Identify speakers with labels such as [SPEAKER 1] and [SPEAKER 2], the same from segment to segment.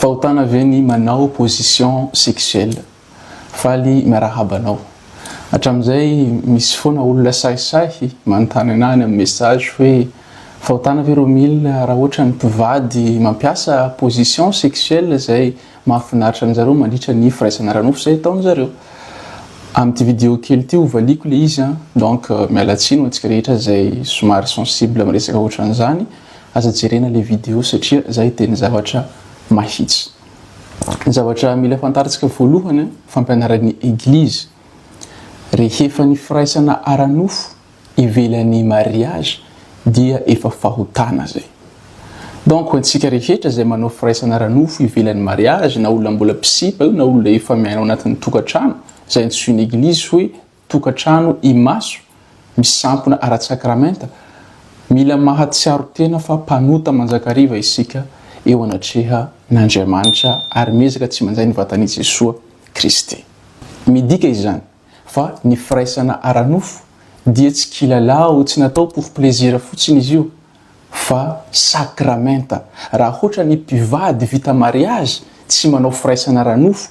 [SPEAKER 1] Fahotana ve ny manao position sexuelle faly miarahabanao. Hatramizay misy foana olona sahisahy manontany anany amin'ny message hoe fahotana ve Romila raha ohatra ny mpivady mampiasa position sexuelle zay mahafinaritra anjareo mandritra ny firaisana Ara-Nofo zay ataonjareo. Amin'ity vidéo kely ty ovaliko le izy donc mialatsiny antsika rehetra zay somary sensible amin'ny resaka ohatran'izany aza jerena le vidéo satria zay teny zavatra mahitsy. Zavatra mila fantaritsika voalohany fampianaran'ny église rehefa ny firaisana Ara-Nofo ivelan'ny mariage dia efa fahotana zay. Donc antsika rehetra zay manao firaisana Ara-Nofo ivelan'ny mariage na olona mbola pisipa na olona efa miaina ao anatin'ny tokantrano zay antsoin'ny église hoe tokantrano imaso misampona ara-tsakramenta mila mahatsiaro tena fa mpanota manjakariva isika eo anatreha n'Andriamanitra ary mezaka tsy manjay ny vatany Jesoa Kristy. Midika izany fa ny firaisana Ara-Nofo dia tsy kilalao tsy natao pour plaisir fotsiny izy io fa sakramenta. Raha ohatra ny mpivady vita mariage tsy manao firaisana Ara-Nofo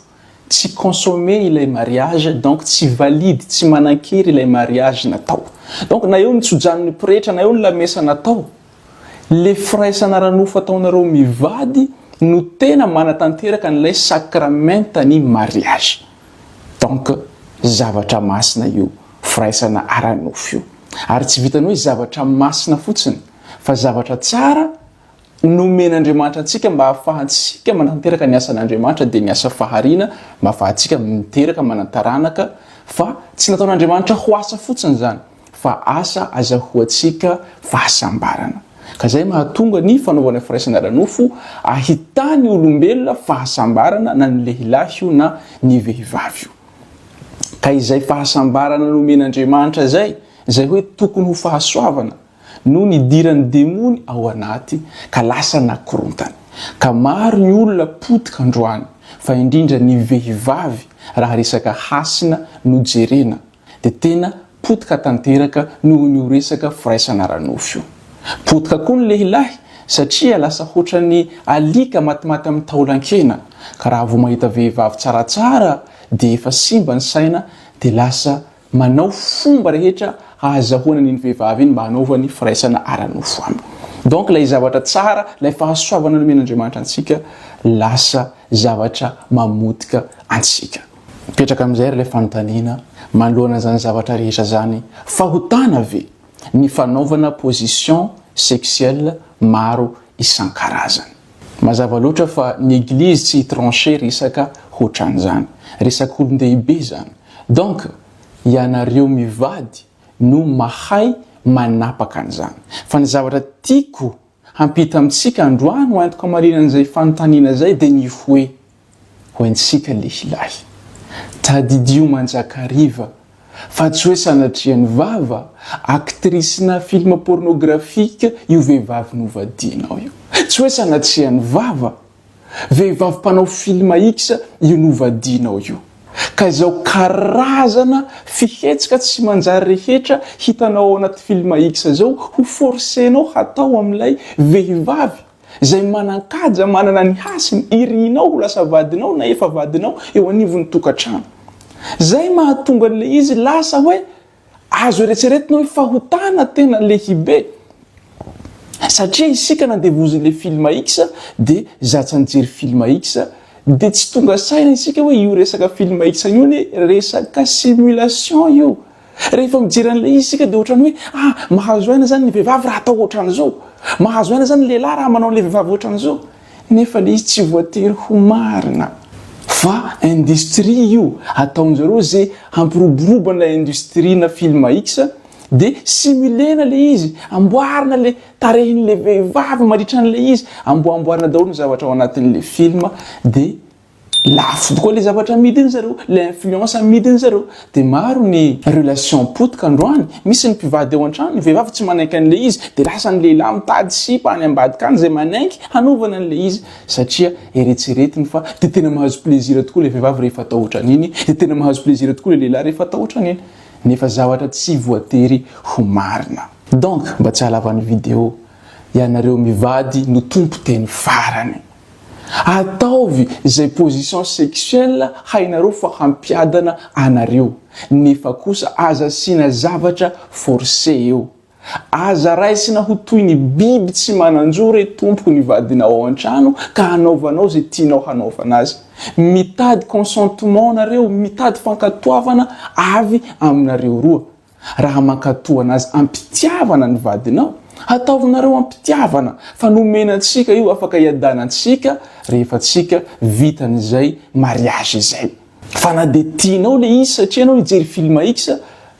[SPEAKER 1] tsy consommer ilay mariage donc tsy valide tsy manan-kery ilay mariage natao. Donc na eo ny tsojan'ny pretra na eo ny lamesa natao le firaisana Ara-Nofo ataonareo mivady no tena manatanteraka n'ilay sakramenta ny mariage. Donc zavatra masina io firaisana Ara-Nofo io ary tsy vitany hoe zavatra masina fotsiny fa zavatra tsara nomen'Andriamanitra antsika mba ahafahantsika manatanteraka ny asan'Andriamanitra dia ny asa faharina mba ahafahantsika miteraka manantaranaka fa tsy nataon'Andriamanitra ho asa fotsiny zany fa asa azahoantsika fahasambarana. Ka zay mahatonga ny fanaovana firaisana Ara-Nofo ahitany olombelona fahasambarana na ny lehilahy io na ny vehivavy io. Ka izay fahasambarana nomen'Andriamanitra zay hoe tokony ho fahasoavana no nidiran'ny demony ao anaty ka lasa nakorontany. Ka maro ny olona potika androany fa indrindra ny vehivavy raha resaka hasina no jerena dia tena potika tanteraka noho ny resaka firaisana Ara-Nofo io. Potika koa ny lehilahy satria lasa hoatra ny alika matimaty amin'ny taolankena ka raha vao mahita vehivavy tsaratsara dia efa simba ny saina dia lasa manao fomba rehetra ahazahoana ny vehivavy iny mba hanaovany firaisana Ara-Nofo aminy. Donc lay zavatra tsara lay fahasoavana nomen'Andriamanitra antsika lasa zavatra mamotika antsika. Mipetraka amin'izay ilay fanontaniana manoloana zany zavatra rehetra zany fahotana ve ny fanaovana position sexuelle maro isan-karazany. Mazava loatra fa ny église tsy tranché resaka hoatran'izany resaka olon-dehibe zany. Donc ianareo mivady no mahay manapaka an'izany fa ny zavatra tiako hampita amintsika androany ho antoko amarinan'izay fanontaniana zay dia ny hoe ho antsika lehilahy tadidio manjakariva fa tsy hoe sanatrian'ny vava actrice-na film pornographique io vehivavy novadianao io. Tsy hoe sanatrian'ny vava vehivavy mpanao film X io novadianao io. Ka izao karazana fihetsika tsy manjary rehetra hitanao ao anaty film X zao ho forcenao hatao amin'ilay vehivavy zay manan-kaja manana ny hasiny irinao ho lasa vadinao na efa vadinao eo anivon'ny tokantrano. Zay mahatonga le izy lasa hoe azo eretseretinao hoe fahotana tena lehibe satria isika nandevozin'le film X dia zatsy nijery film X dia tsy tonga saina isika hoe io resaka film X io ny resaka simulation io. Rehefa mijery an'le izy isika dia ohatrany hoe mahazo aina zany ny vehivavy raha atao ohatran'izao, mahazo aina zany lehilahy raha manao le vehivavy ohatran'izao. Nefa le izy tsy voatery ho marina fa industrie io ataonjareo zay hampiroboroban'la industrie na film X dia simulena le izy amboarina le tarehin'le vehivavy mandritra an'le izy amboarina daholo ny zavatra ao anatin'le film dia lafo tokoa le zavatra midiny zareo le influence midiny zareo dia maro ny relation potika androany. Misy ny mpivady ao an-trano ny vehivavy tsy manaiky an'le izy dia lasa ny lehilahy mitady sipa any ambadika any zay manaiky hanaovana an'le izy satria eretseretiny fa dia tena mahazo plaisir tokoa le vehivavy rehefa atao ohatran'iny dia tena mahazo plaisir tokoa le lehilahy rehefa atao ohatran'iny nefa zavatra tsy voatery ho marina. Donc mba tsy halavan'ny vidéo ianareo mivady no tompo teny farany ataovy izay position sexuelle hainareo fa hampiadana anareo nefa kosa aza sina zavatra forcé eo aza raisina ho toy ny biby tsy mananjore tompo ny vadinao ao an-trano ka hanaovanao zay tianao hanaovana azy mitady consentement nareo mitady fankatoavana avy aminareo roa raha mankatoana azy ampitiavana ny vadinao ataovinareo ampitiavana fa nomenantsika io afaka iadanantsika rehefa tsika vitan'izay mariage izay fa na de tianao le izy satria anao ijery film X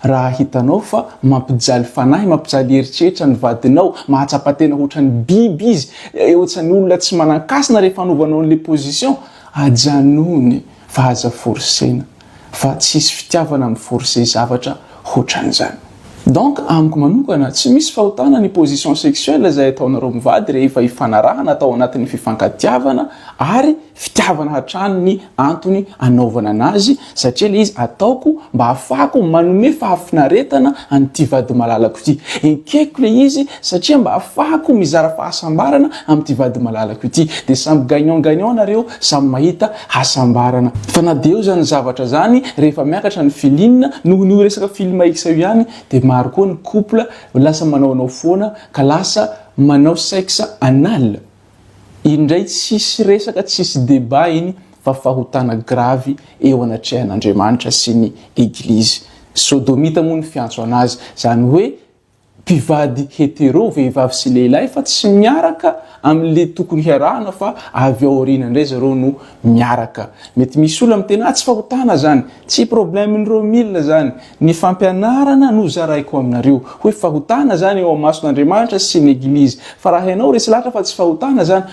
[SPEAKER 1] raha hitanao fa mampijaly fanahy mampijaly eritreritra ny vadinao mahatsapatena ohatrany biby izy ohatrany olona tsy manan-kasina rehefa anaovanao le position ajanony fa aza forcena fa tsisy fitiavana amin'ny forcé zavatra ohatran'izany donc amiko manokana tsy misy fahotana ny position sexuelle zay ataonareo mivady rehefa ifanarahana atao anatin'ny fifankatiavana ary fitiavana hatrany ny antony anaovana anazy satria le izy ataoko mba afahako manome fahafinaretana an'ity vady malalako ity enkeko le izy satria mba afahako mizara fahasambarana amin'ity vady malalako ity de samby gagnant nareo samy mahita hasambarana fa na deo zany zavatra zany rehefa miakatra ny film noho resaka film X ihany de maro koa ny couple lasa manaonao foana ka lasa manao sexe anal indray tsisy resaka tsisy débat iny fa fahotana gravy eo anatrehan'Andriamanitra sy ny église sodomita moa ny fiantso anazy zany hoe mpivady hetero vehivavy sy lehilahy fa tsy miaraka amin'le tokony hiarahana fa avy aoriana indray zareo no miaraka mety misy olona mitena tsy fahotana zany tsy problemen'ireo milina zany ny fampianarana no zaraiko aminareo hoe fahotana zany eo amason'Andriamanitra sy ny église fa raha ianao resy lahatra fa tsy fahotana zany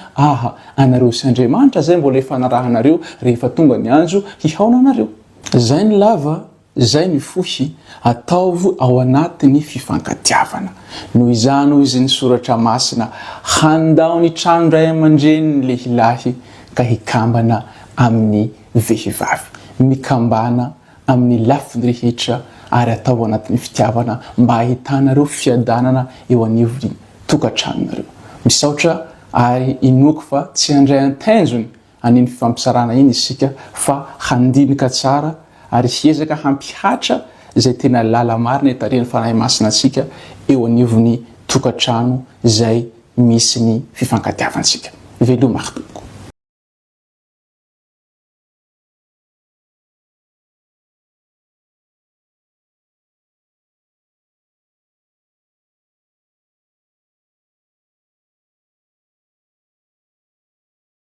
[SPEAKER 1] anareo sy Andriamanitra zay mbola ifanarahanareo rehefa tonga ny andro hihaona anareo zay ny lava zay ny fohy ataovy ao anatin'ny fifankatiavana noho izany izy ny soratra masina handao ny trano ray aman-dreniny lehilahy ka hikambana amin'ny vehivavy mikambana amin'ny lafiny rehetra ary atao anatin'ny fitiavana mba ahitanareo fiadanana eo anivony tokantranonareo misaotra ary inoako fa tsy handray an-tenjony aniny fifampisarana iny isika fa handinika tsara ary hiezaka hampihatra zay tena lala marina etareny fanahy masina atsika eo anivony tokantrano zay misy ny fifankatiavantsika velomako